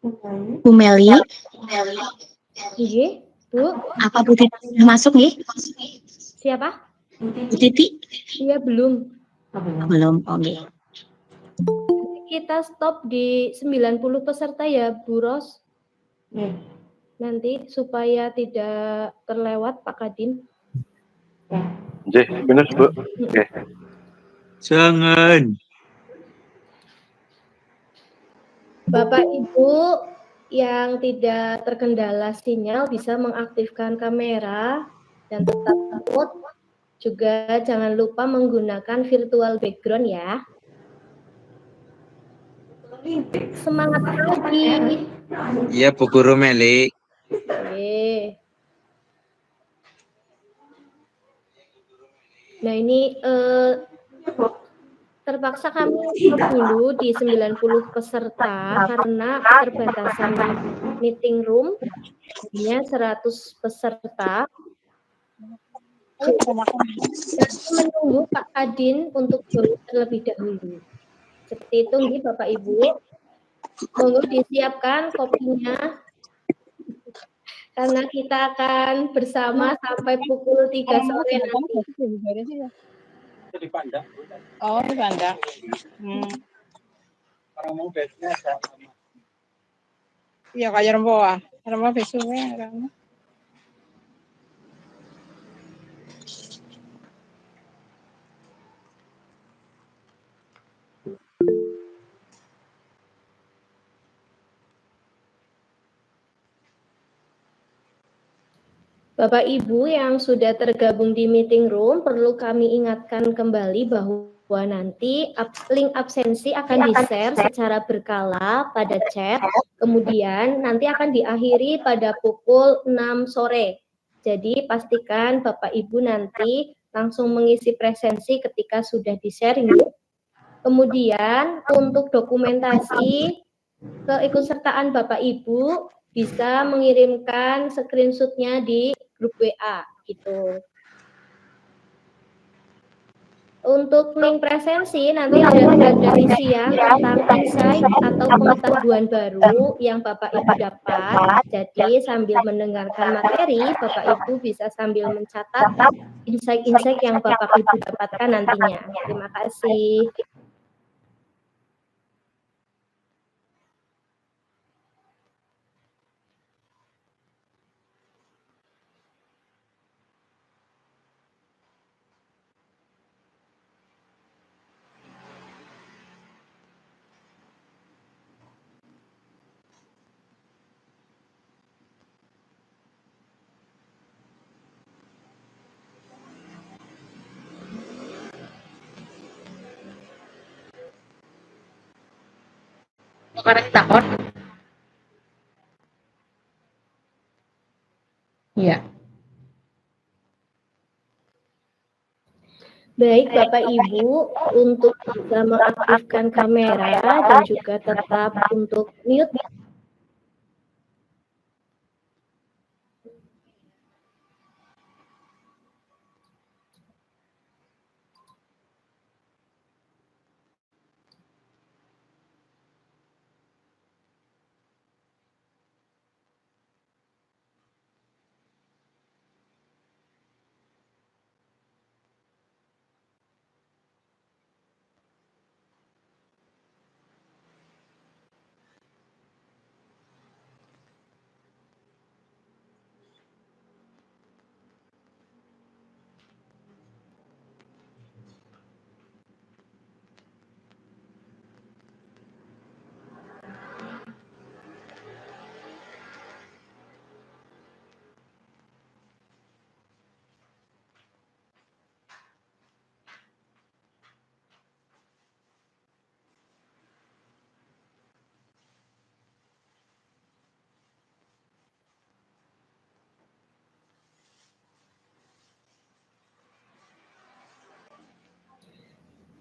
Bu Meli, Nggih, Bu. apa Bu Titi sudah masuk nggih? Siapa? Bu Titi? Iya, belum. Belum, oke. Kita stop di 90 peserta ya, Bu Ros. Nanti supaya tidak terlewat Pak Kadin. Nggih, bener, Bu. Oke. Jangan. Bapak Ibu yang tidak terkendala sinyal bisa mengaktifkan kamera dan tetap mute. Juga jangan lupa menggunakan virtual background ya. Semangat lagi. Iya, Bu Guru Meli. Oke. Nah ini terpaksa kami stop dulu di 90 peserta karena keterbatasan meeting room, hanya 100 peserta. Kami menunggu Pak Kadin untuk join terlebih dahulu. Seperti itu nih Bapak Ibu. Monggo disiapkan kopinya. Karena kita akan bersama sampai pukul 3 sore nanti. Di Pandang. Oh, di Pandang. Orang mau bednya sama. Iya, kayak remboa. Remboa besoknya orang. Bapak Ibu yang sudah tergabung di meeting room, perlu kami ingatkan kembali bahwa nanti link absensi akan di-share secara berkala pada chat, kemudian nanti akan diakhiri pada pukul 6 sore. Jadi pastikan Bapak Ibu nanti langsung mengisi presensi ketika sudah di-share. Kemudian untuk dokumentasi keikutsertaan Bapak Ibu bisa mengirimkan screenshot-nya di grup WA gitu. Untuk link presensi nanti ada isian tentang insight atau pengetahuan baru yang Bapak Ibu dapat. Jadi sambil mendengarkan materi, Bapak Ibu bisa sambil mencatat insight-insight yang Bapak Ibu dapatkan nantinya. Terima kasih. Takon. Iya. Baik Bapak Ibu, untuk bisa mengaktifkan kamera dan juga tetap untuk mute.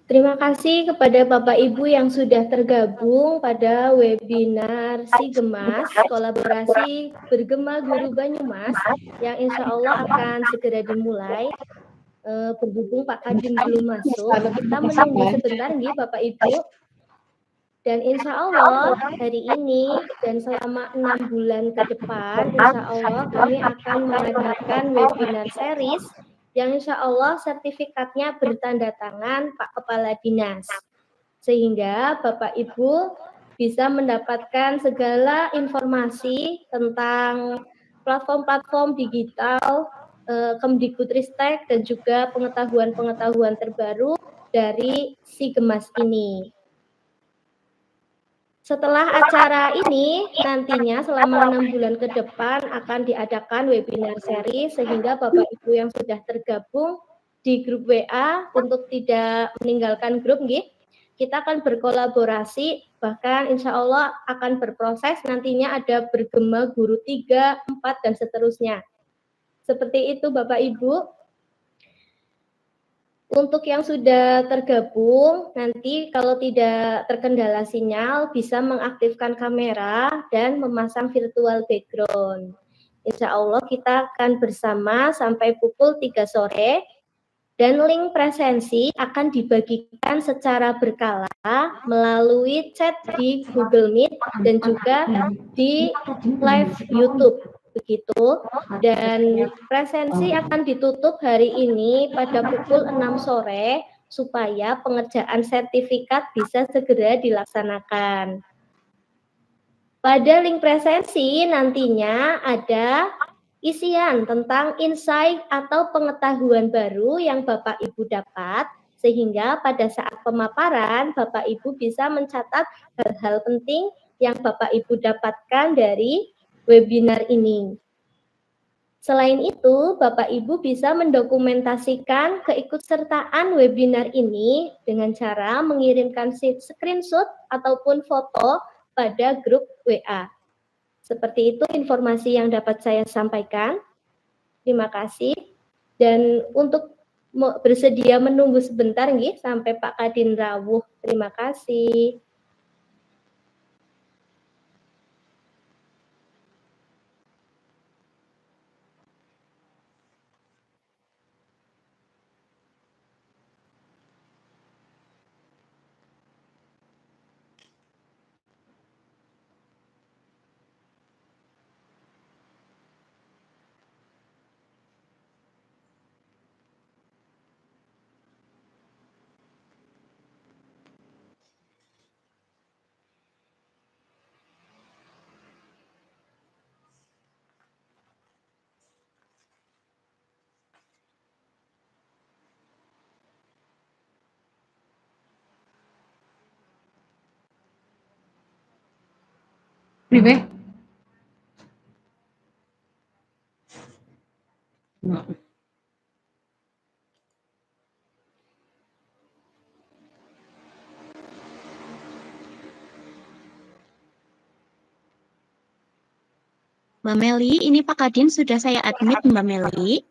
Terima kasih kepada Bapak Ibu yang sudah tergabung pada webinar Si Gemas, kolaborasi Bergema Guru Banyumas, yang insya Allah akan segera dimulai. Berhubung Pak Kadin belum masuk, kita menunggu sebentar nih Bapak Ibu. Dan insya Allah hari ini dan selama 6 bulan ke depan, insya Allah kami akan mengadakan webinar series yang insya Allah sertifikatnya bertanda tangan Pak Kepala Dinas. Sehingga Bapak Ibu bisa mendapatkan segala informasi tentang platform-platform digital, Kemdikbudristek, dan juga pengetahuan-pengetahuan terbaru dari si Gemas ini. Setelah acara ini, nantinya selama 6 bulan ke depan akan diadakan webinar seri sehingga Bapak Ibu yang sudah tergabung di grup WA untuk tidak meninggalkan grup, kita akan berkolaborasi, bahkan insya Allah akan berproses, nantinya ada bergema guru 3, 4, dan seterusnya. Seperti itu Bapak Ibu. Untuk yang sudah tergabung, nanti kalau tidak terkendala sinyal, bisa mengaktifkan kamera dan memasang virtual background. Insya Allah kita akan bersama sampai pukul 3 sore, dan link presensi akan dibagikan secara berkala melalui chat di Google Meet dan juga di live YouTube. Begitu, dan presensi akan ditutup hari ini pada pukul 6 sore supaya pengerjaan sertifikat bisa segera dilaksanakan. Pada link presensi nantinya ada isian tentang insight atau pengetahuan baru yang Bapak Ibu dapat, sehingga pada saat pemaparan Bapak Ibu bisa mencatat hal-hal penting yang Bapak Ibu dapatkan dari webinar ini. Selain itu, Bapak Ibu bisa mendokumentasikan keikutsertaan webinar ini dengan cara mengirimkan screenshot ataupun foto pada grup WA. Seperti itu informasi yang dapat saya sampaikan. Terima kasih. Dan untuk bersedia menunggu sebentar sampai Pak Kadin rawuh. Terima kasih. Priwe? Mbak Meli, ini Pak Kadin sudah saya admit Mbak Meli.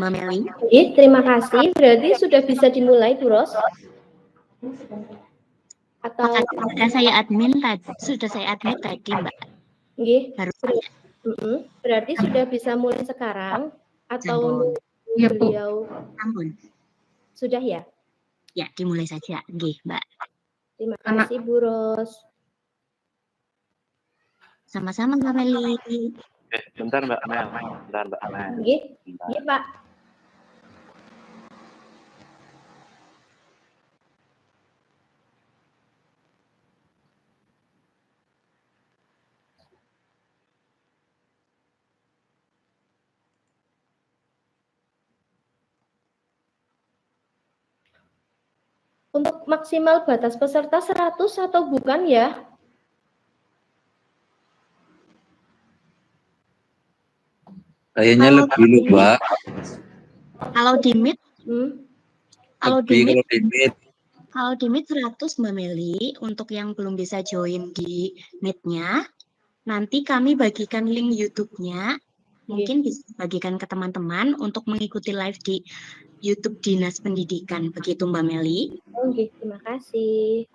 Mbak Meli. Terima kasih. Berarti sudah bisa dimulai, Bu Ros? Atau sudah saya admin tadi, Mbak. Berarti sudah bisa mulai sekarang atau Ya, Bu. beliau Ampun. sudah ya? Ya, dimulai saja, Mbak. Terima kasih, Bu Ros. Sama-sama Mbak Meli. Bentar Mbak Mel. Bentar Mbak Mel. Iya, Pak. Untuk maksimal batas peserta 100 atau bukan ya? Kayaknya lebih loh, Mbak. Kalau di Meet, Kalau di Meet 100 Mbak Meli, untuk yang belum bisa join di Meet-nya, nanti kami bagikan link YouTube-nya, mungkin bisa bagikan ke teman-teman untuk mengikuti live di YouTube Dinas Pendidikan, begitu Mbak Meli. Terima kasih.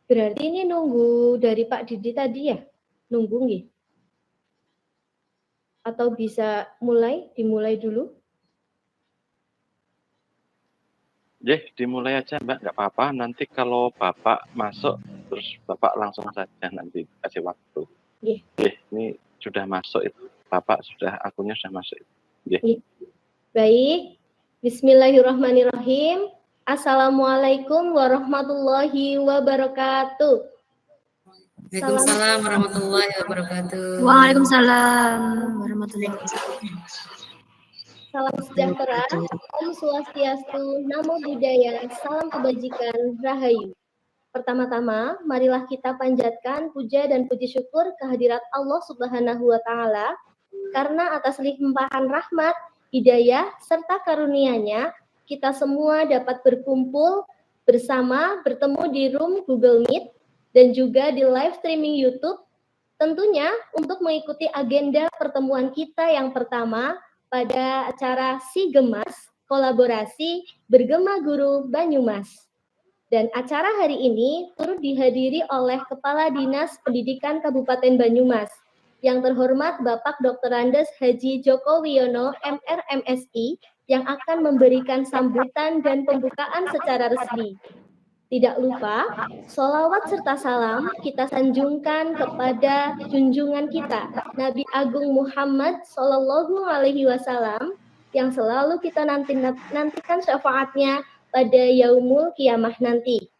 Berarti ini nunggu dari Pak Didi tadi ya? Nunggu atau bisa dimulai dulu? Dimulai aja Mbak, nggak apa-apa. Nanti kalau Bapak masuk, terus Bapak langsung saja nanti kasih waktu. Ini sudah masuk itu. Bapak akunnya sudah masuk itu. Baik, bismillahirrahmanirrahim. Assalamualaikum warahmatullahi wabarakatuh. Waalaikumsalam warahmatullahi wabarakatuh. Waalaikumsalam warahmatullahi wabarakatuh. Salam sejahtera, Om Swastiastu, Namo Buddhaya, salam kebajikan, Rahayu. Pertama-tama, marilah kita panjatkan puja dan puji syukur kehadirat Allah Subhanahu wa Ta'ala, karena atas limpahan rahmat, hidayah, serta karunia-Nya, kita semua dapat berkumpul bersama, bertemu di room Google Meet, dan juga di live streaming YouTube, tentunya untuk mengikuti agenda pertemuan kita yang pertama, pada acara Si Gemas, kolaborasi Bergema Guru Banyumas. Dan acara hari ini turut dihadiri oleh Kepala Dinas Pendidikan Kabupaten Banyumas, yang terhormat Bapak Dr. Andes Haji Joko Wiono, MR MSI, yang akan memberikan sambutan dan pembukaan secara resmi. Tidak lupa, sholawat serta salam kita sanjungkan kepada junjungan kita, Nabi Agung Muhammad Sallallahu Alaihi Wasallam, yang selalu kita nantikan syafaatnya pada yaumul kiamah nanti.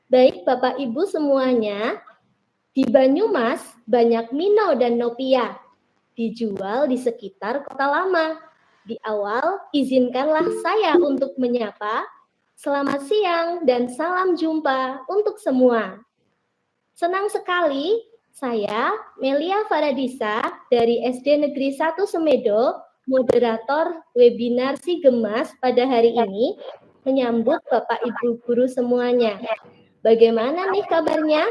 Baik Bapak Ibu semuanya, di Banyumas banyak Mino dan Nopia, dijual di sekitar Kota Lama. Di awal, izinkanlah saya untuk menyapa. Selamat siang dan salam jumpa untuk semua. Senang sekali saya, Melia Faradisa dari SD Negeri 1 Semedo, moderator webinar Si Gemas pada hari ini, menyambut Bapak Ibu guru semuanya. Bagaimana nih kabarnya?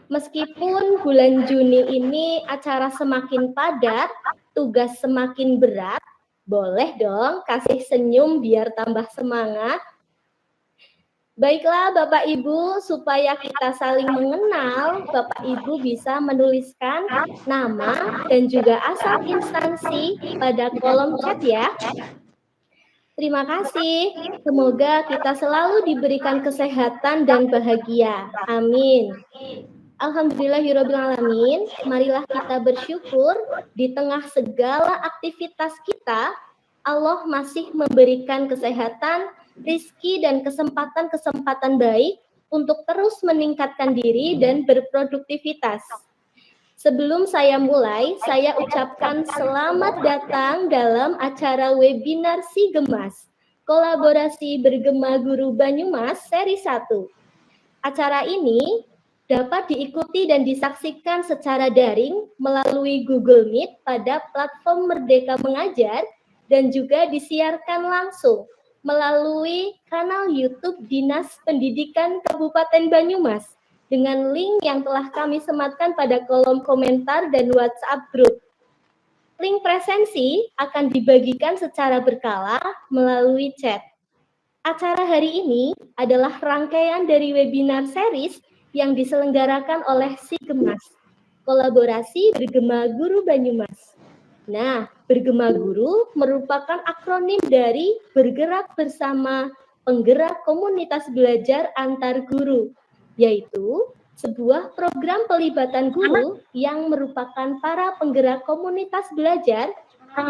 Meskipun bulan Juni ini acara semakin padat, tugas semakin berat, boleh dong kasih senyum biar tambah semangat. Baiklah Bapak Ibu, supaya kita saling mengenal, Bapak Ibu bisa menuliskan nama dan juga asal instansi pada kolom chat ya. Terima kasih, semoga kita selalu diberikan kesehatan dan bahagia. Amin. Alhamdulillahirrahmanirrahim, marilah kita bersyukur di tengah segala aktivitas kita, Allah masih memberikan kesehatan, rizki dan kesempatan-kesempatan baik untuk terus meningkatkan diri dan berproduktivitas. Sebelum saya mulai, saya ucapkan selamat datang dalam acara webinar Si Gemas, kolaborasi Bergema Guru Banyumas seri 1. Acara ini dapat diikuti dan disaksikan secara daring melalui Google Meet pada platform Merdeka Mengajar dan juga disiarkan langsung melalui kanal YouTube Dinas Pendidikan Kabupaten Banyumas dengan link yang telah kami sematkan pada kolom komentar dan WhatsApp group. Link presensi akan dibagikan secara berkala melalui chat. Acara hari ini adalah rangkaian dari webinar series yang diselenggarakan oleh Si Gemas, kolaborasi Bergema Guru Banyumas. Nah, Bergema Guru merupakan akronim dari Bergerak Bersama Penggerak Komunitas Belajar Antar Guru, yaitu sebuah program pelibatan guru yang merupakan para penggerak komunitas belajar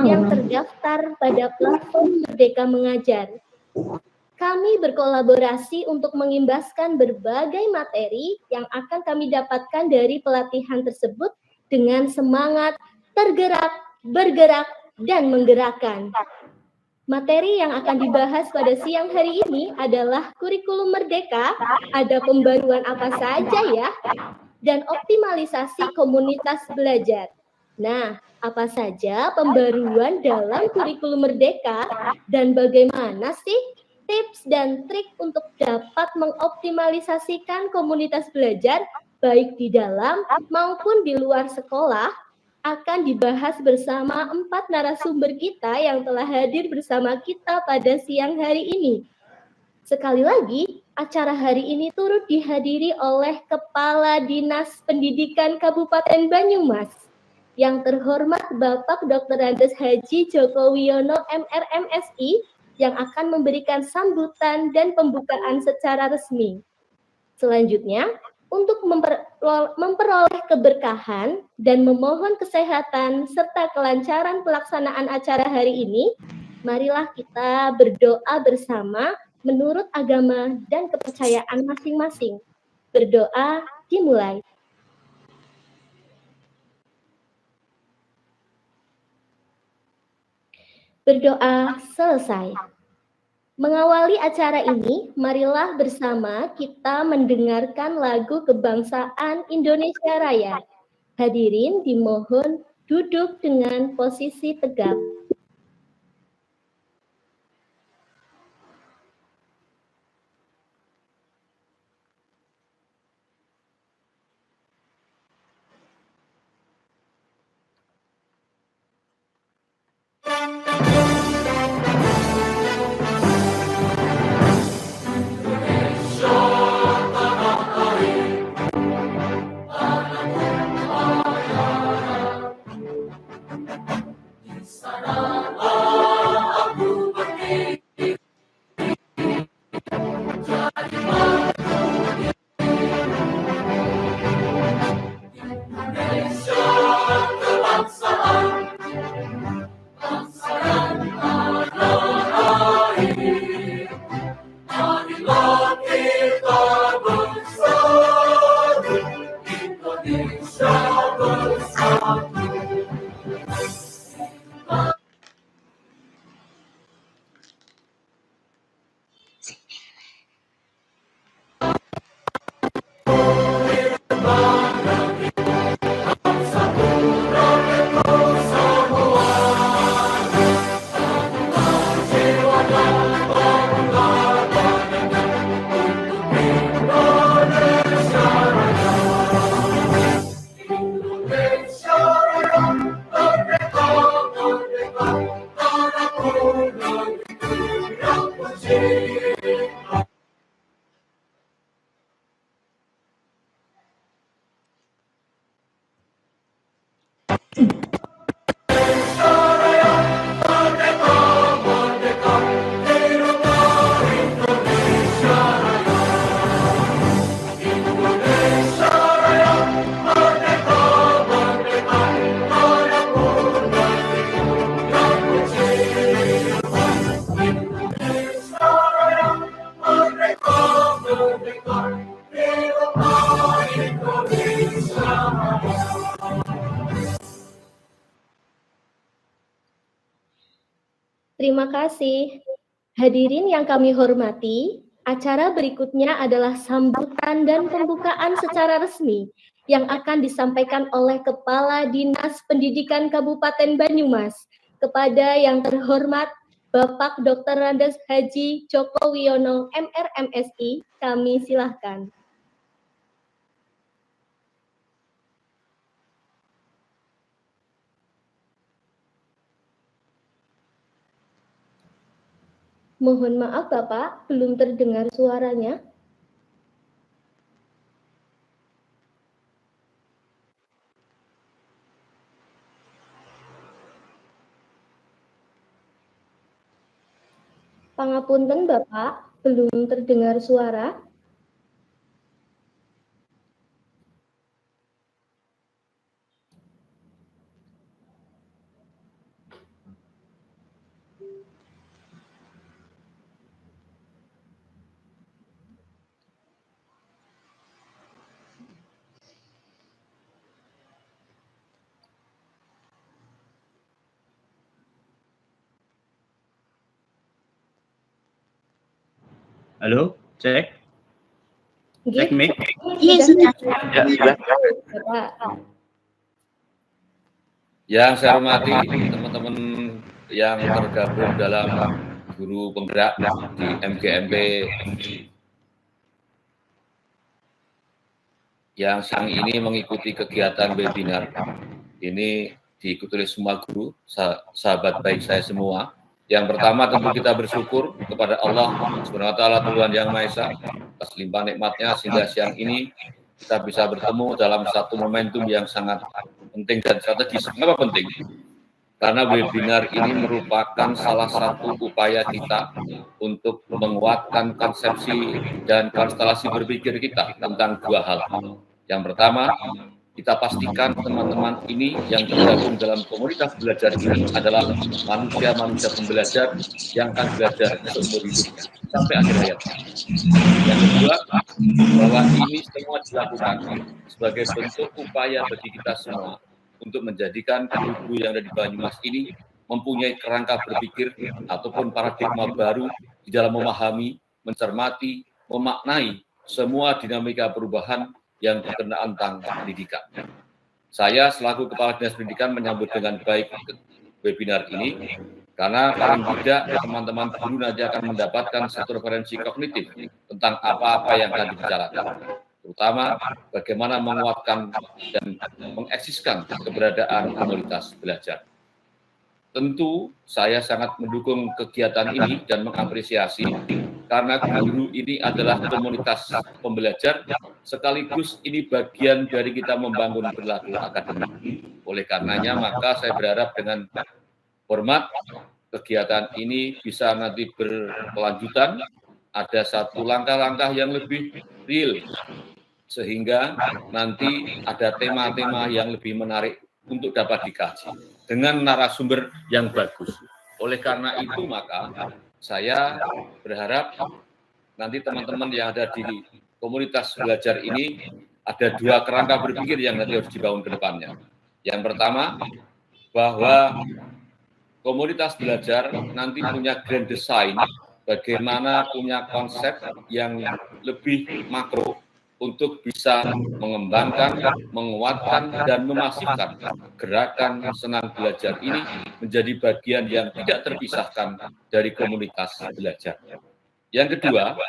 yang terdaftar pada platform Merdeka Mengajar. Kami berkolaborasi untuk mengimbaskan berbagai materi yang akan kami dapatkan dari pelatihan tersebut dengan semangat tergerak, bergerak, dan menggerakkan. Materi yang akan dibahas pada siang hari ini adalah kurikulum merdeka, ada pembaruan apa saja ya, dan optimalisasi komunitas belajar. Nah, apa saja pembaruan dalam kurikulum merdeka dan bagaimana sih tips dan trik untuk dapat mengoptimalisasikan komunitas belajar baik di dalam maupun di luar sekolah akan dibahas bersama 4 narasumber kita yang telah hadir bersama kita pada siang hari ini. Sekali lagi, acara hari ini turut dihadiri oleh Kepala Dinas Pendidikan Kabupaten Banyumas, yang terhormat Bapak Dr. Andes Haji Joko Wiono, MR MSI, yang akan memberikan sambutan dan pembukaan secara resmi. Selanjutnya, untuk memperoleh keberkahan dan memohon kesehatan serta kelancaran pelaksanaan acara hari ini, marilah kita berdoa bersama menurut agama dan kepercayaan masing-masing. Berdoa dimulai. Berdoa selesai. Mengawali acara ini, marilah bersama kita mendengarkan lagu kebangsaan Indonesia Raya. Hadirin dimohon duduk dengan posisi tegak. Terima kasih. Hadirin yang kami hormati, acara berikutnya adalah sambutan dan pembukaan secara resmi yang akan disampaikan oleh Kepala Dinas Pendidikan Kabupaten Banyumas kepada yang terhormat Bapak Dr. Randes Haji Joko Wiono, MRMSI. Kami silahkan. Mohon maaf Bapak, belum terdengar suaranya. Pangapunten Bapak, belum terdengar suara. Halo, cek. Cek mic. Iya, sudah. Ya, sudah. Yang saya hormati teman-teman yang tergabung dalam guru penggerak di MGMP yang siang ini mengikuti kegiatan webinar. Ini diikuti oleh semua guru, sahabat baik saya semua. Yang pertama tentu kita bersyukur kepada Allah Subhanahu wa taala Tuhan Yang Maha Esa atas limpah nikmatnya sehingga siang ini kita bisa bertemu dalam satu momentum yang sangat penting dan strategis. Kenapa penting? karena webinar ini merupakan salah satu upaya kita untuk menguatkan konsepsi dan konstelasi berpikir kita tentang dua hal. Yang pertama, kita pastikan teman-teman ini yang tergabung dalam komunitas belajar ini adalah manusia-manusia pembelajar yang akan belajar seumur hidupnya sampai akhir hayat. Yang kedua, bahwa ini semua dilakukan sebagai bentuk upaya bagi kita semua untuk menjadikan guru-guru yang ada di Banyumas ini mempunyai kerangka berpikir ataupun paradigma baru di dalam memahami, mencermati, memaknai semua dinamika perubahan yang berkenaan tentang pendidikan. Saya selaku Kepala Dinas Pendidikan menyambut dengan baik webinar ini, karena paling tidak teman-teman guru nanti akan mendapatkan satu referensi kognitif tentang apa-apa yang akan dibicarakan, terutama bagaimana menguatkan dan mengeksiskan keberadaan komunitas belajar. Tentu saya sangat mendukung kegiatan ini dan mengapresiasi karena guru ini adalah komunitas pembelajar, sekaligus ini bagian dari kita membangun perilaku akademik. Oleh karenanya, maka saya berharap dengan hormat kegiatan ini bisa nanti berkelanjutan, ada satu langkah-langkah yang lebih real, sehingga nanti ada tema-tema yang lebih menarik untuk dapat dikaji dengan narasumber yang bagus. Oleh karena itu, maka saya berharap nanti teman-teman yang ada di komunitas belajar ini ada dua kerangka berpikir yang nanti harus dibangun ke depannya. Yang pertama, bahwa komunitas belajar nanti punya grand design, bagaimana punya konsep yang lebih makro untuk bisa mengembangkan, menguatkan, dan memasifkan gerakan senang belajar ini menjadi bagian yang tidak terpisahkan dari komunitas belajar. Yang kedua,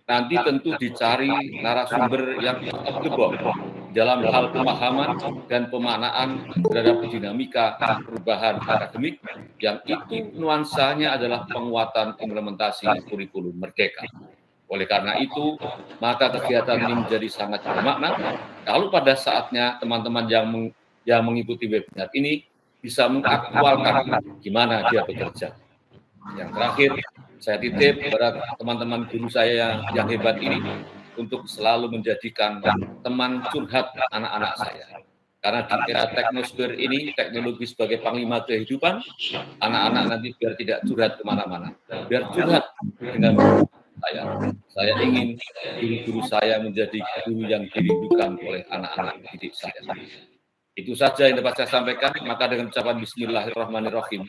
nanti tentu dicari narasumber yang out of the box dalam hal pemahaman dan pemaknaan terhadap dinamika perubahan akademik yang itu nuansanya adalah penguatan implementasi kurikulum merdeka. Oleh karena itu, maka kegiatan ini menjadi sangat bermakna kalau pada saatnya teman-teman yang mengikuti webinar ini bisa mengaktualkan gimana dia bekerja. Yang terakhir, saya titip kepada teman-teman guru saya yang hebat ini untuk selalu menjadikan teman curhat anak-anak saya. Karena di era teknosfer ini, teknologi sebagai panglima kehidupan, anak-anak nanti biar tidak curhat kemana-mana, biar curhat dengan saya ingin guru-guru saya menjadi guru yang dirindukan oleh anak-anak didik saya. Itu saja yang dapat saya sampaikan. Maka dengan ucapan Bismillahirrahmanirrahim,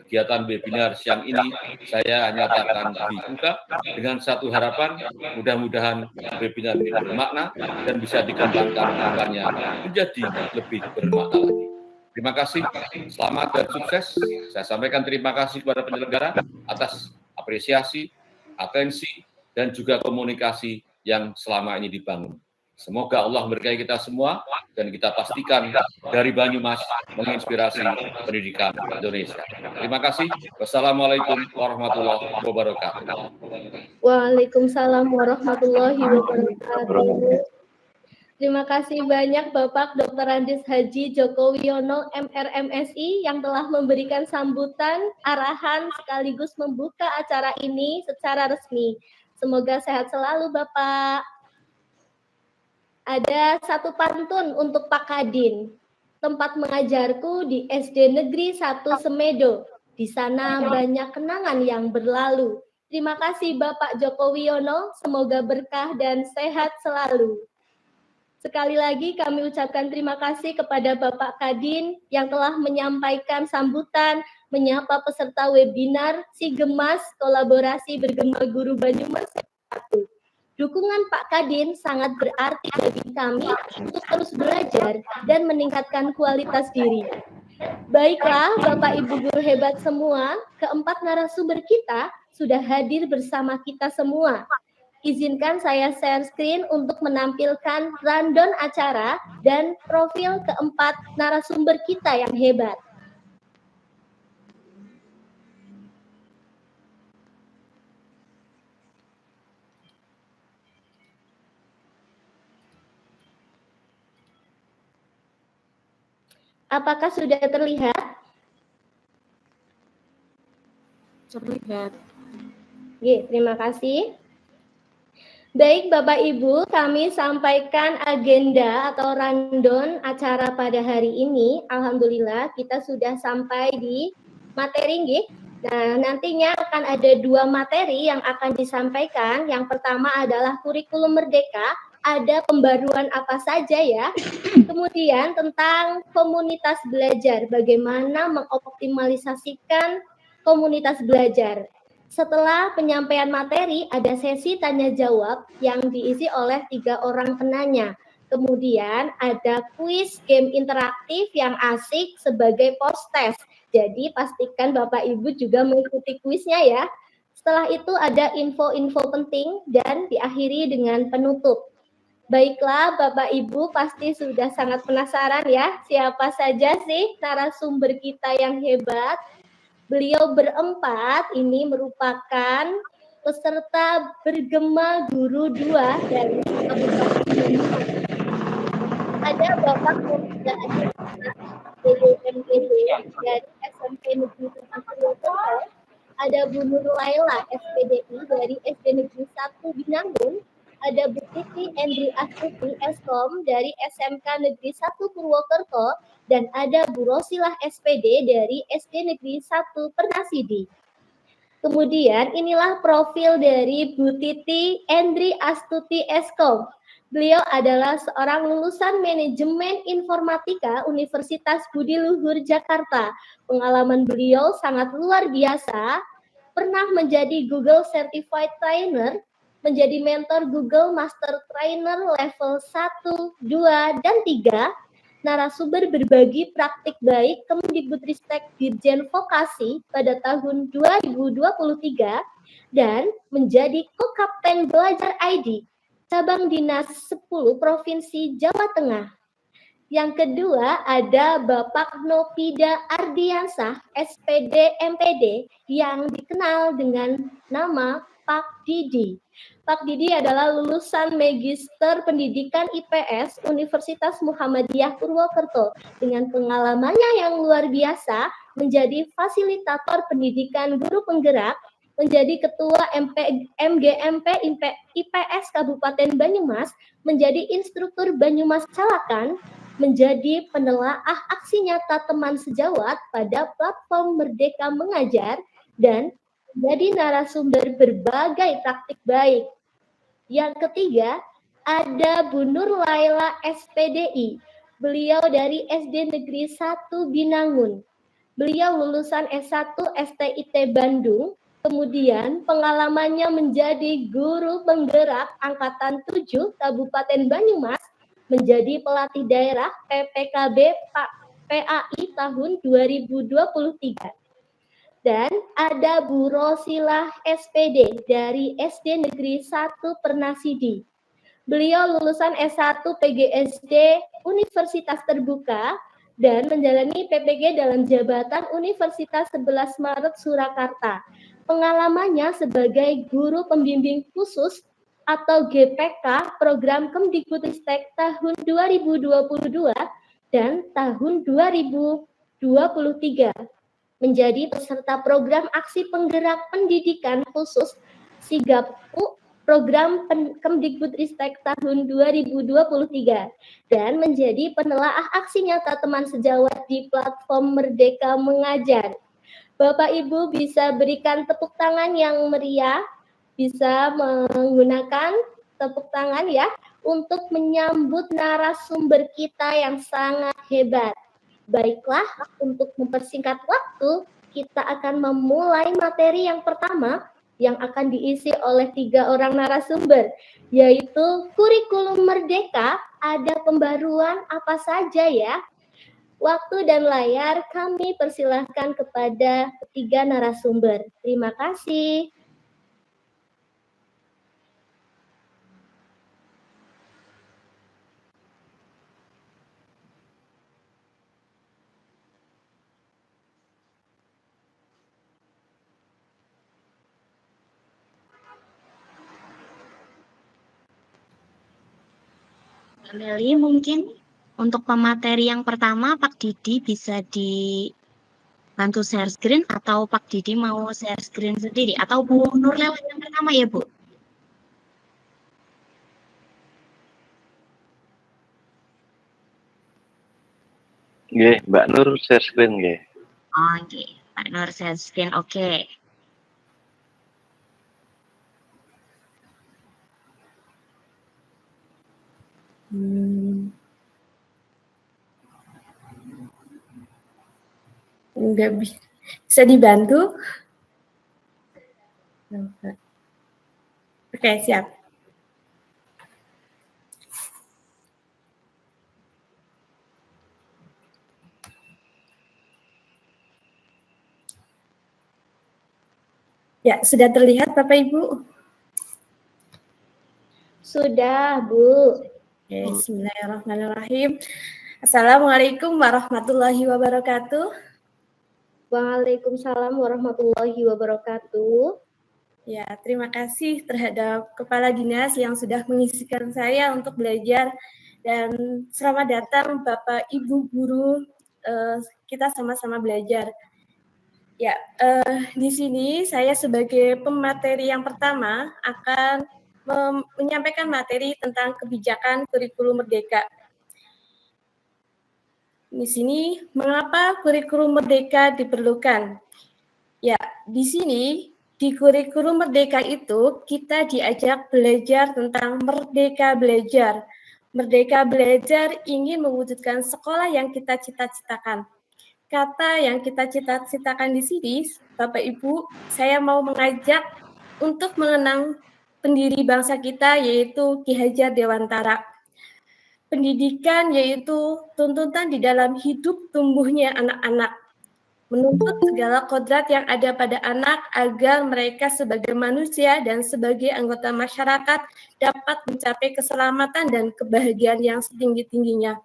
kegiatan webinar siang ini saya nyatakan dibuka dengan satu harapan, mudah-mudahan webinar ini bermakna dan bisa dikembangkan kedepannya menjadi lebih bermakna lagi. Terima kasih, selamat dan sukses. Saya sampaikan terima kasih kepada penyelenggara atas apresiasi, atensi, dan juga komunikasi yang selama ini dibangun. Semoga Allah memberkahi kita semua dan kita pastikan dari Banyumas menginspirasi pendidikan Indonesia. Terima kasih. Wassalamualaikum warahmatullahi wabarakatuh. Waalaikumsalam warahmatullahi wabarakatuh. Terima kasih banyak Bapak Dr. Andes Haji Joko Wiono, MRMSI, yang telah memberikan sambutan, arahan, sekaligus membuka acara ini secara resmi. Semoga sehat selalu Bapak. Ada satu pantun untuk Pak Kadin. Tempat mengajarku di SD Negeri 1 Semedo. Di sana banyak kenangan yang berlalu. Terima kasih Bapak Joko Wiono, semoga berkah dan sehat selalu. Sekali lagi kami ucapkan terima kasih kepada Bapak Kadin yang telah menyampaikan sambutan, menyapa peserta webinar Si Gemas Kolaborasi Bergema Guru Banyumas 1. Dukungan Pak Kadin sangat berarti bagi kami untuk terus belajar dan meningkatkan kualitas diri. Baiklah Bapak Ibu guru hebat semua, keempat narasumber kita sudah hadir bersama kita semua. Izinkan saya share screen untuk menampilkan rundown acara dan profil keempat narasumber kita yang hebat. Apakah sudah terlihat? Terlihat. Terima kasih. Baik Bapak Ibu, kami sampaikan agenda atau rundown acara pada hari ini. Alhamdulillah kita sudah sampai di materi nggih. Nah, nantinya akan ada 2 materi yang akan disampaikan. Yang pertama adalah kurikulum merdeka, ada pembaruan apa saja ya. Kemudian tentang komunitas belajar, bagaimana mengoptimalisasikan komunitas belajar. Setelah penyampaian materi, ada sesi tanya jawab yang diisi oleh 3 orang penanya. Kemudian ada kuis game interaktif yang asik sebagai post-test. Jadi pastikan Bapak Ibu juga mengikuti kuisnya ya. Setelah itu ada info-info penting dan diakhiri dengan penutup. Baiklah Bapak Ibu pasti sudah sangat penasaran ya, siapa saja sih narasumber kita yang hebat. Beliau berempat ini merupakan peserta bergema guru 2 dari Kabupaten Bandung. Ada Bapak Muda BDMPD dari SMP Negeri 7 Purwokerto, ada Bu Nur Laila SPDI dari SD Negeri 1 Binangun, ada Bu Titi Endri Astuti Eskom dari SMK Negeri 1 Purwokerto, dan ada Bu Rosilah SPD dari SD Negeri 1 Pernasidi. Kemudian inilah profil dari Bu Titi Endri Astuti Eskom. Beliau adalah seorang lulusan manajemen informatika Universitas Budi Luhur Jakarta. Pengalaman beliau sangat luar biasa, pernah menjadi Google Certified Trainer, menjadi mentor Google Master Trainer level 1, 2, dan 3, narasumber berbagi praktik baik Kemdikbudristek Dirjen Vokasi pada tahun 2023, dan menjadi Co-Kapten Belajar ID, Cabang Dinas 10 Provinsi Jawa Tengah. Yang kedua ada Bapak Nopida Ardiansah, SPD MPD, yang dikenal dengan nama Pak Didi. Pak Didi adalah lulusan Magister Pendidikan IPS Universitas Muhammadiyah Purwokerto dengan pengalamannya yang luar biasa menjadi fasilitator pendidikan guru penggerak, menjadi ketua MGMP IPS Kabupaten Banyumas, menjadi instruktur Banyumas Calakan, menjadi penelaah aksi nyata teman sejawat pada platform Merdeka Mengajar, dan menjadi narasumber berbagai praktik baik. Yang ketiga, ada Bu Nur Laila SPDI. Beliau dari SD Negeri 1 Binangun. Beliau lulusan S1 STIT Bandung, kemudian pengalamannya menjadi guru penggerak Angkatan 7 Kabupaten Banyumas, menjadi pelatih daerah PPKB PAI tahun 2023. Dan ada Bu Rosilah SPD dari SD Negeri 1 Pernasidi. Beliau lulusan S1 PGSD Universitas Terbuka dan menjalani PPG dalam jabatan Universitas 11 Maret Surakarta. Pengalamannya sebagai guru pembimbing khusus atau GPK program Kemdikbudristek tahun 2022 dan tahun 2023. Menjadi peserta program aksi penggerak pendidikan khusus SIGAPU program Kemdikbudristek tahun 2023 dan menjadi penelaah aksi nyata teman sejawat di platform Merdeka Mengajar. Bapak Ibu bisa berikan tepuk tangan yang meriah, bisa menggunakan tepuk tangan ya untuk menyambut narasumber kita yang sangat hebat. Baiklah, untuk mempersingkat waktu, kita akan memulai materi yang pertama yang akan diisi oleh 3 orang narasumber, yaitu kurikulum merdeka, ada pembaruan apa saja ya. Waktu dan layar kami persilahkan kepada ketiga narasumber. Terima kasih. Meli, mungkin untuk pemateri yang pertama Pak Didi bisa bantu share screen atau Pak Didi mau share screen sendiri? Atau Bu Nur lewat yang pertama ya, Bu? Nggih, Mbak Nur share screen nggih. Oke, Pak Nur share screen, oke. Enggak bisa dibantu? Oke, siap. Ya, sudah terlihat Bapak Ibu? Sudah, Bu. Oke, bismillahirrahmanirrahim. Assalamualaikum warahmatullahi wabarakatuh. Waalaikumsalam warahmatullahi wabarakatuh. Ya, terima kasih terhadap Kepala Dinas yang sudah mengisikan saya untuk belajar, dan selamat datang Bapak Ibu Guru, kita sama-sama belajar. Ya, di sini saya sebagai pemateri yang pertama akan menyampaikan materi tentang kebijakan kurikulum merdeka. Di sini, mengapa kurikulum merdeka diperlukan? Ya, di sini, di kurikulum merdeka itu, kita diajak belajar tentang merdeka belajar. Merdeka belajar ingin mewujudkan sekolah yang kita cita-citakan. Kata yang kita cita-citakan di sini, Bapak Ibu, saya mau mengajak untuk mengenang pendiri bangsa kita, yaitu Ki Hajar Dewantara. Pendidikan yaitu tuntutan di dalam hidup tumbuhnya anak-anak, menuntut segala kodrat yang ada pada anak agar mereka sebagai manusia dan sebagai anggota masyarakat dapat mencapai keselamatan dan kebahagiaan yang setinggi-tingginya.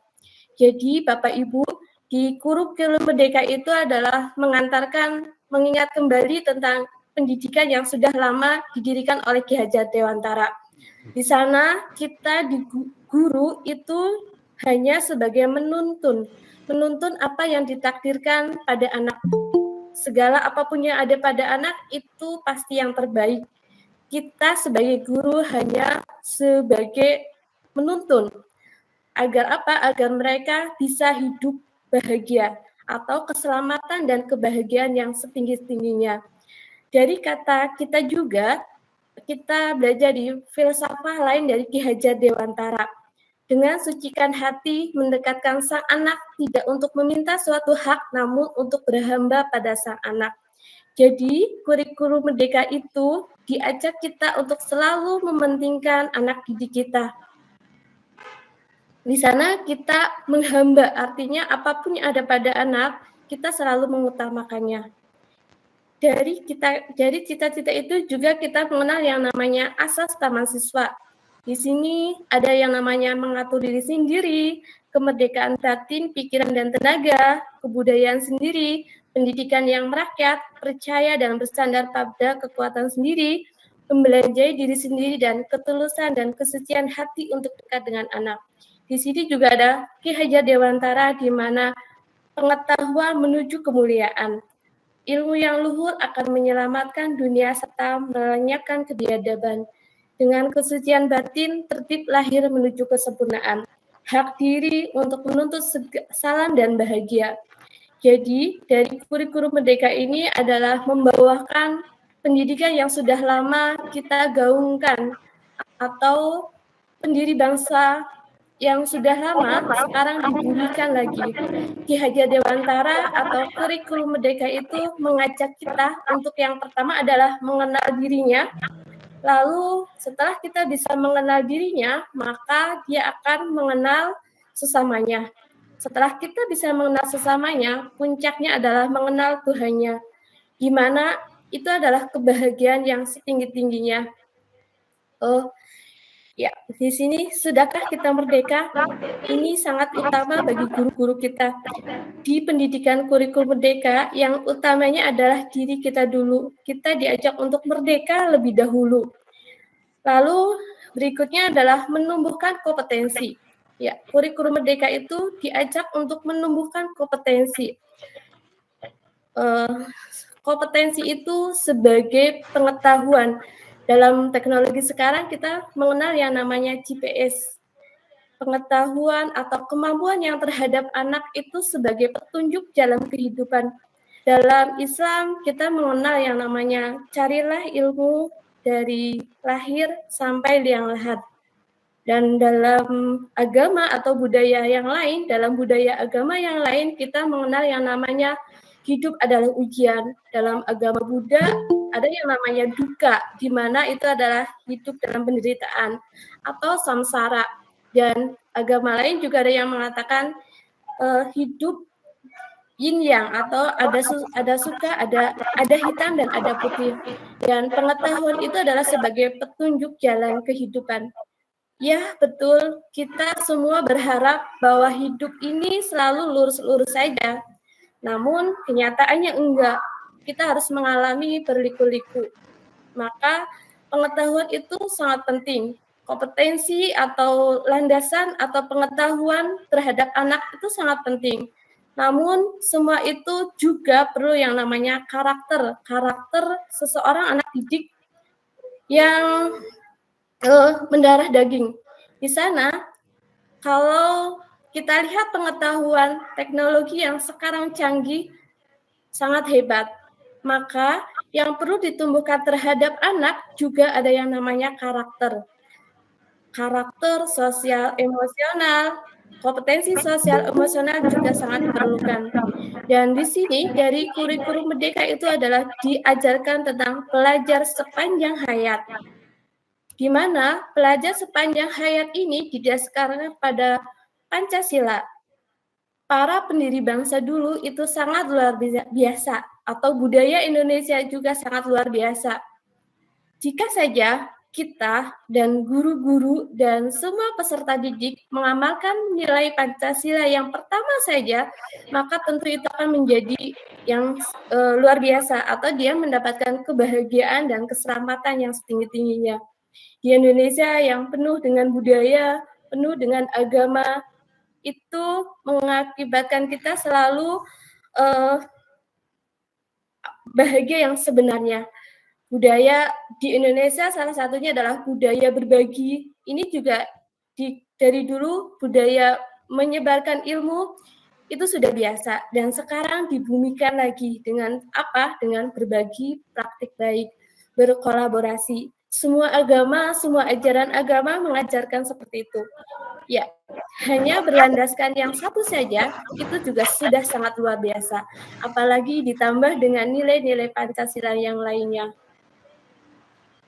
Jadi Bapak Ibu, di kurikulum merdeka itu adalah mengingat kembali tentang pendidikan yang sudah lama didirikan oleh Ki Hajar Dewantara. Di sana kita di guru itu hanya sebagai menuntun apa yang ditakdirkan pada anak. Segala apapun yang ada pada anak itu pasti yang terbaik. Kita sebagai guru hanya sebagai menuntun. Agar apa? Agar mereka bisa hidup bahagia atau keselamatan dan kebahagiaan yang setinggi-tingginya. Dari kata kita juga, kita belajar di filsafah lain dari Ki Hajar Dewantara. Dengan sucikan hati mendekatkan sang anak tidak untuk meminta suatu hak, namun untuk berhamba pada sang anak. Jadi, kurikulum merdeka itu diajak kita untuk selalu mementingkan anak didik kita. Di sana kita menghamba, artinya apapun yang ada pada anak, kita selalu mengutamakannya. Dari cita-cita itu juga kita mengenal yang namanya asas taman siswa. Di sini ada yang namanya mengatur diri sendiri, kemerdekaan batin, pikiran dan tenaga, kebudayaan sendiri, pendidikan yang merakyat, percaya dan bersandar pada kekuatan sendiri, membelajari diri sendiri dan ketulusan dan kesucian hati untuk dekat dengan anak. Di sini juga ada Ki Hajar Dewantara di mana pengetahuan menuju kemuliaan. Ilmu yang luhur akan menyelamatkan dunia serta melenyapkan kebiadaban. Dengan kesucian batin, tertib lahir menuju kesempurnaan. Hak diri untuk menuntut salam dan bahagia. Jadi, dari kurikulum merdeka ini adalah membawakan pendidikan yang sudah lama kita gaungkan atau pendiri bangsa yang sudah lama sekarang dibunyikan lagi. Ki Hajar Dewantara atau kurikulum merdeka itu mengajak kita untuk yang pertama adalah mengenal dirinya. Lalu setelah kita bisa mengenal dirinya, maka dia akan mengenal sesamanya. Setelah kita bisa mengenal sesamanya, puncaknya adalah mengenal Tuhannya. Di mana itu adalah kebahagiaan yang setinggi-tingginya. Oh, ya, di sini sudahkah kita merdeka? Ini sangat utama bagi guru-guru kita. Di pendidikan kurikulum merdeka, yang utamanya adalah diri kita dulu. Kita diajak untuk merdeka lebih dahulu. Lalu berikutnya adalah menumbuhkan kompetensi. Ya, kurikulum merdeka itu diajak untuk menumbuhkan kompetensi. kompetensi itu sebagai pengetahuan. Dalam teknologi sekarang kita mengenal yang namanya GPS. Pengetahuan atau kemampuan yang terhadap anak itu sebagai petunjuk jalan kehidupan. Dalam Islam kita mengenal yang namanya carilah ilmu dari lahir sampai liang lahat. Dan dalam agama atau budaya yang lain, dalam budaya agama yang lain kita mengenal yang namanya hidup adalah ujian. Dalam agama Buddha ada yang namanya dukkha, di mana itu adalah hidup dalam penderitaan atau samsara. Dan agama lain juga ada yang mengatakan hidup yin yang atau ada suka, ada hitam dan ada putih. Dan pengetahuan itu adalah sebagai petunjuk jalan kehidupan. Ya, betul. Kita semua berharap bahwa hidup ini selalu lurus-lurus saja. Namun kenyataannya enggak. Kita harus mengalami berliku-liku. Maka pengetahuan itu sangat penting. Kompetensi atau landasan atau pengetahuan terhadap anak itu sangat penting. Namun semua itu juga perlu yang namanya karakter seseorang anak didik yang mendarah daging. Di sana, kalau kita lihat pengetahuan teknologi yang sekarang canggih, sangat hebat. Maka yang perlu ditumbuhkan terhadap anak juga ada yang namanya karakter. Karakter sosial emosional, kompetensi sosial emosional juga sangat diperlukan. Dan di sini dari kurikulum Merdeka itu adalah diajarkan tentang pelajar sepanjang hayat. Di mana pelajar sepanjang hayat ini didasarkan pada Pancasila. Para pendiri bangsa dulu itu sangat luar biasa, atau budaya Indonesia juga sangat luar biasa. Jika saja kita dan guru-guru dan semua peserta didik mengamalkan nilai Pancasila yang pertama saja, maka tentu itu akan menjadi yang luar biasa, atau dia mendapatkan kebahagiaan dan keselamatan yang setinggi-tingginya. Di Indonesia yang penuh dengan budaya, penuh dengan agama, itu mengakibatkan kita selalu bahagia yang sebenarnya. Budaya di Indonesia salah satunya adalah budaya berbagi. Ini juga dari dulu budaya menyebarkan ilmu itu sudah biasa, dan sekarang dibumikan lagi dengan apa? Dengan berbagi praktik baik, berkolaborasi. Semua agama, semua ajaran agama mengajarkan seperti itu. Ya, hanya berlandaskan yang satu saja, itu juga sudah sangat luar biasa. Apalagi ditambah dengan nilai-nilai Pancasila yang lainnya.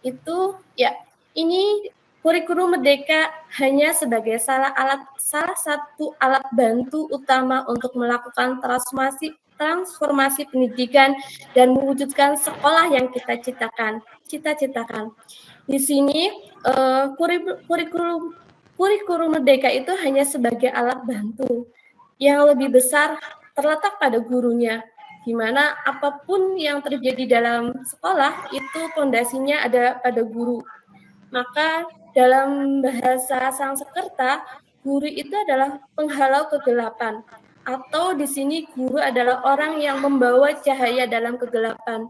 Itu, ya, ini kurikulum Merdeka hanya sebagai salah satu alat bantu utama untuk melakukan transformasi pendidikan dan mewujudkan sekolah yang kita cita-citakan. Di sini kurikulum Merdeka itu hanya sebagai alat bantu. Yang lebih besar terletak pada gurunya, di mana apapun yang terjadi dalam sekolah itu fondasinya ada pada guru. Maka dalam bahasa Sanskerta, guru itu adalah penghalau kegelapan, atau di sini guru adalah orang yang membawa cahaya dalam kegelapan.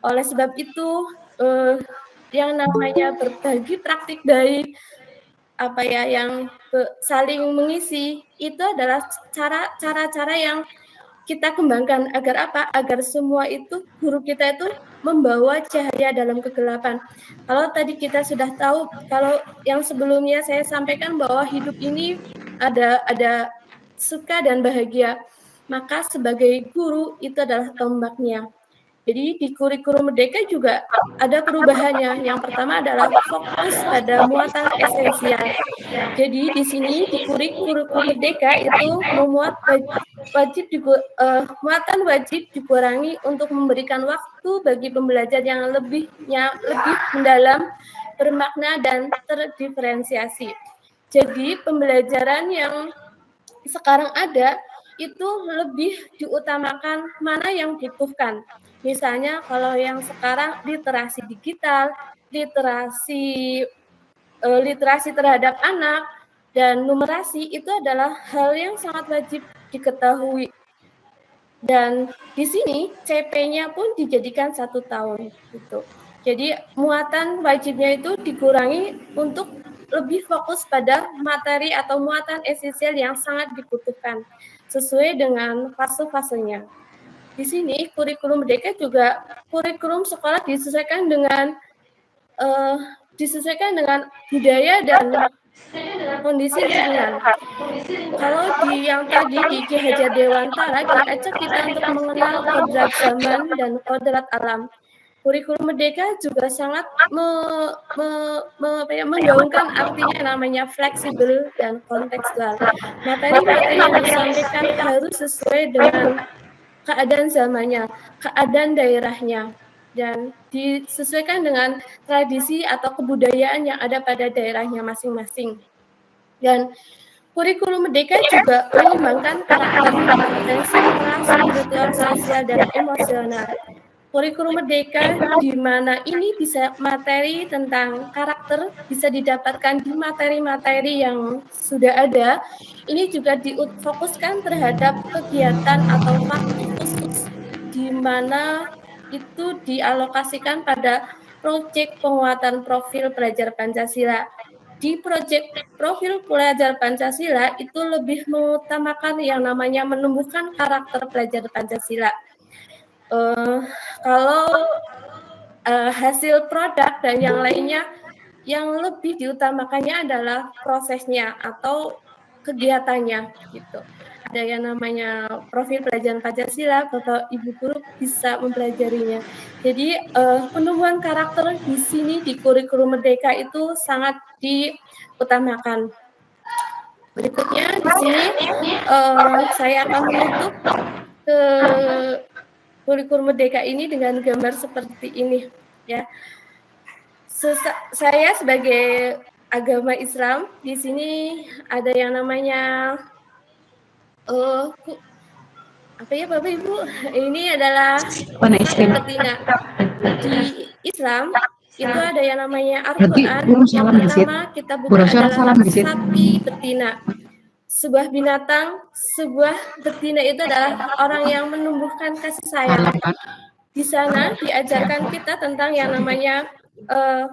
Oleh sebab itu, yang namanya berbagi praktik baik, yang saling mengisi, itu adalah cara-cara yang kita kembangkan agar apa? Agar semua itu guru kita itu membawa cahaya dalam kegelapan. Kalau tadi kita sudah tahu, kalau yang sebelumnya saya sampaikan bahwa hidup ini ada suka dan bahagia, maka sebagai guru itu adalah tombaknya. Jadi di kurikulum Merdeka juga ada perubahannya. Yang pertama adalah fokus pada muatan esensial. Jadi di sini di kurikulum Merdeka itu memuat muatan wajib dikurangi untuk memberikan waktu bagi pembelajar yang lebih mendalam, bermakna dan terdiferensiasi. Jadi pembelajaran yang sekarang ada itu lebih diutamakan mana yang dibutuhkan. Misalnya kalau yang sekarang literasi digital, literasi terhadap anak, dan numerasi itu adalah hal yang sangat wajib diketahui. Dan di sini CP-nya pun dijadikan 1 tahun gitu. Jadi muatan wajibnya itu dikurangi untuk lebih fokus pada materi atau muatan esensial yang sangat dibutuhkan sesuai dengan fase-fasenya. Di sini kurikulum merdeka juga kurikulum sekolah disesuaikan dengan budaya dan kondisi lingkungan. Kalau di yang tadi di Ki Hajar Dewantara diajak kita untuk mengenal kodrat zaman dan kodrat alam. Kurikulum merdeka juga sangat menggaungkan artinya namanya fleksibel dan kontekstual. Materi-materi yang disampaikan harus sesuai dengan keadaan zamannya, keadaan daerahnya, dan disesuaikan dengan tradisi atau kebudayaan yang ada pada daerahnya masing-masing. Dan kurikulum merdeka juga mengembangkan karakter, kompetensi moral, spiritual, sosial, dan emosional. Kurikulum merdeka di mana ini bisa materi tentang karakter bisa didapatkan di materi-materi yang sudah ada. Ini juga difokuskan terhadap kegiatan atau waktu khusus di mana itu dialokasikan pada proyek penguatan profil pelajar Pancasila. Di proyek profil pelajar Pancasila itu lebih mengutamakan yang namanya menumbuhkan karakter pelajar Pancasila. Kalau hasil produk dan yang lainnya yang lebih diutamakannya adalah prosesnya atau kegiatannya gitu. Ada yang namanya profil pelajaran Pancasila, Bapak Ibu guru bisa mempelajarinya. Jadi penumbuhan karakter di sini di kurikulum merdeka itu sangat diutamakan. Berikutnya di sini saya akan menutup kurikulum merdeka ini dengan gambar seperti ini, ya. Saya sebagai agama Islam di sini ada yang namanya apa ya Bapak Ibu? Ini adalah sapi betina. Di Islam itu ada yang namanya Al-Quran. Yang pertama kita buka adalah sapi betina. Sebuah binatang, sebuah betina itu adalah orang yang menumbuhkan kasih sayang. Di sana diajarkan kita tentang yang namanya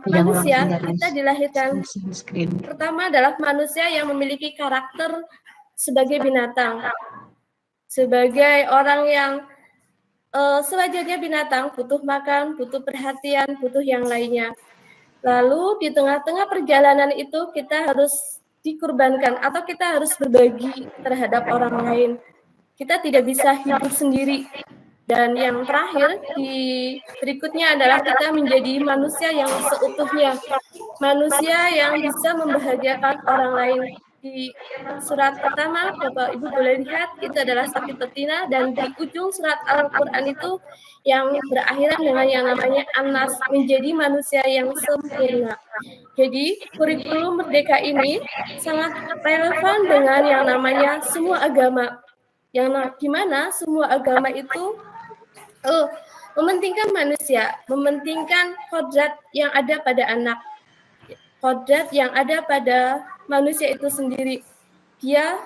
manusia. Kita dilahirkan pertama adalah manusia yang memiliki karakter sebagai binatang, sebagai orang yang sewajarnya binatang butuh makan, butuh perhatian, butuh yang lainnya. Lalu di tengah-tengah perjalanan itu kita harus dikurbankan atau kita harus berbagi terhadap orang lain. Kita tidak bisa hidup sendiri. Dan yang terakhir di berikutnya adalah kita menjadi manusia yang seutuhnya, manusia yang bisa membahagiakan orang lain. Di surat pertama, Bapak Ibu boleh lihat, itu adalah sapi betina, dan di ujung surat Al-Quran itu yang berakhiran dengan yang namanya An-Nas, menjadi manusia yang sempurna. Jadi, kurikulum merdeka ini sangat relevan dengan yang namanya semua agama, yang dimana semua agama itu mementingkan manusia, mementingkan kodrat yang ada pada anak, kodrat yang ada pada manusia itu sendiri. Dia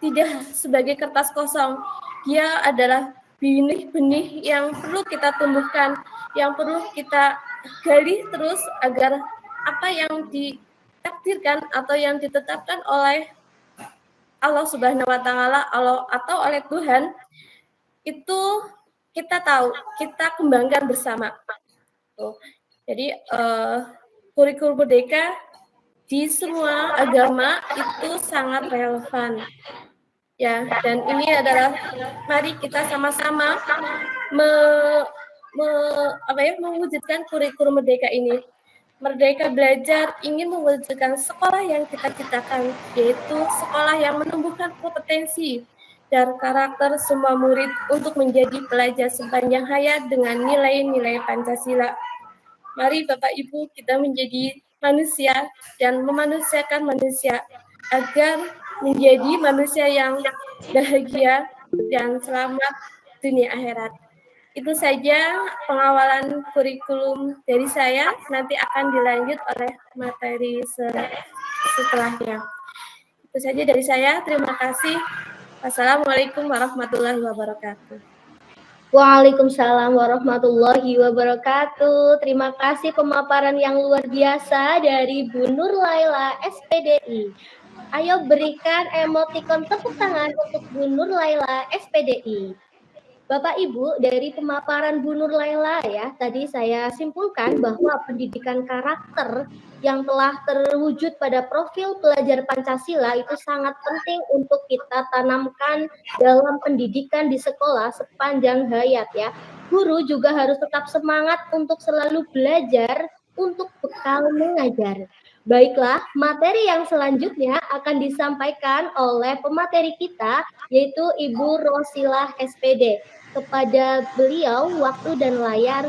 tidak sebagai kertas kosong, dia adalah benih-benih yang perlu kita tumbuhkan, yang perlu kita gali terus agar apa yang ditakdirkan atau yang ditetapkan oleh Allah Subhanahu wa Ta'ala atau oleh Tuhan itu kita tahu, kita kembangkan bersama. Jadi kurikulum merdeka di semua agama itu sangat relevan. Ya, dan ini adalah mari kita sama-sama mewujudkan kurikulum merdeka ini. Merdeka Belajar ingin mewujudkan sekolah yang kita ciptakan, yaitu sekolah yang menumbuhkan kompetensi dan karakter semua murid untuk menjadi pelajar sepanjang hayat dengan nilai-nilai Pancasila. Mari Bapak Ibu kita menjadi manusia dan memanusiakan manusia agar menjadi manusia yang bahagia dan selamat dunia akhirat. Itu saja pengawalan kurikulum dari saya, nanti akan dilanjut oleh materi setelahnya. Itu saja dari saya, terima kasih. Wassalamualaikum warahmatullahi wabarakatuh. Waalaikumsalam warahmatullahi wabarakatuh. Terima kasih pemaparan yang luar biasa dari Bu Nur Laila SPDI. Ayo berikan emotikon tepuk tangan untuk Bu Nur Laila SPDI. Bapak Ibu, dari pemaparan Bu Nur Laila ya, tadi saya simpulkan bahwa pendidikan karakter yang telah terwujud pada profil pelajar Pancasila itu sangat penting untuk kita tanamkan dalam pendidikan di sekolah sepanjang hayat ya. Guru juga harus tetap semangat untuk selalu belajar untuk bekal mengajar. Baiklah, materi yang selanjutnya akan disampaikan oleh pemateri kita, yaitu Ibu Rosilah SPD. Kepada beliau, waktu dan layar